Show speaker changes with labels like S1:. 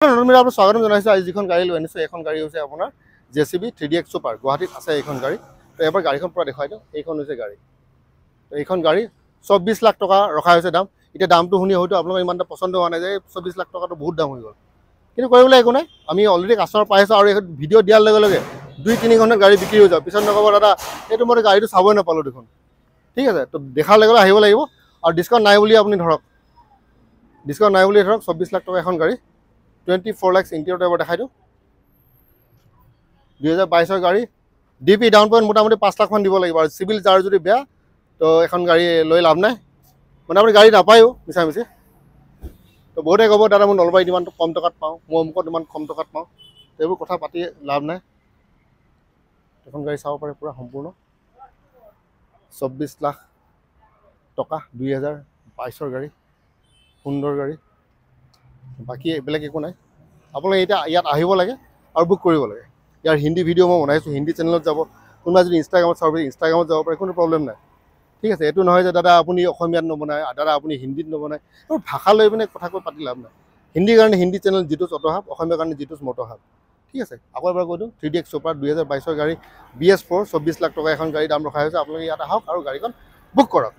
S1: আপোনাক স্বাগতম জনাইছোঁ। আজি যিখন গাড়ী লৈ আনিছোঁ এইখন গাড়ী হৈছে আপোনাৰ JCB 3DX Super। গুৱাহাটীত আছে এইখন গাড়ী। তো এবাৰ গাড়ীখন পূৰা দেখুৱাই দিওঁ। এইখন হৈছে গাড়ী। তো এইখন গাড়ী 24 লাখ টকা ৰখা হৈছে দাম। এতিয়া দামটো শুনি হয়তো আপোনালোকৰ ইমান এটা পচন্দ হোৱা নাই যে 24 লাখ টকাটো বহুত দাম হৈ গ'ল, কিন্তু কৰিবলৈ একো নাই। আমি অলৰেডি কাষ্টমাৰ পাই আছোঁ আৰু এই ভিডিঅ' দিয়াৰ লগে লগে 2-3 ঘণ্টাত গাড়ী বিক্ৰী হৈ যাব। পিছত নক'ব দাদা এইটো মই গাড়ীটো চাবই নাপালোঁ দেখোন। ঠিক আছে, তো দেখাৰ লগে লগে আহিব লাগিব আৰু ডিছকাউণ্ট নাই বুলি আপুনি ধৰক, 24 লাখ টকা এখন গাড়ী 24 লাখ ইণ্টেৰিয়ৰটো এবাৰ দেখাই দিওঁ। 2022 গাড়ী। DP ডাউন পে'মেণ্ট মোটামুটি 5 লাখমান দিব লাগিব আৰু চিভিল চাৰ্জ যদি বেয়া তো এখন গাড়ী লৈ লাভ নাই, মানে আপুনি গাড়ী নাপায়ো মিছা মিছি। তো বহুতে ক'ব দাদা মই নলবাৰীত ইমান কম টকাত পাওঁ, মই অমুকত ইমান কম টকাত পাওঁ, এইবোৰ কথা পাতি লাভ নাই। এখন গাড়ী চাব পাৰে পূৰা সম্পূৰ্ণ 24 লাখ টকা 2022 গাড়ী, সুন্দৰ গাড়ী। বাকী এইবিলাক একো নাই। আপোনালোকে এতিয়া ইয়াত আহিব লাগে আৰু বুক কৰিব লাগে। ইয়াৰ হিন্দী ভিডিঅ' মই বনাইছোঁ, হিন্দী চেনেলত যাব। কোনোবাই যদি ইনষ্টাগ্ৰামত চাব পাৰে ইনষ্টাগ্ৰামত যাব পাৰে, কোনো প্ৰব্লেম নাই। ঠিক আছে, এইটো নহয় যে দাদা আপুনি অসমীয়াত নবনায়, দাদা আপুনি হিন্দীত নবনায়। আৰু ভাষা লৈ পিনে কথা কৈ পাতি লাভ নাই। হিন্দীৰ কাৰণে হিন্দী চেনেল জিতুছ অট'হাব, অসমীয়াৰ কাৰণে জিতুছ মট'হাব। ঠিক আছে, আকৌ এবাৰ কৈ দিওঁ 3DX Super 2022 গাড়ী BS4 24 লাখ টকা এখন গাড়ী দাম ৰখা হৈছে। আপোনালোকে ইয়াত আহক আৰু গাড়ীখন বুক কৰক।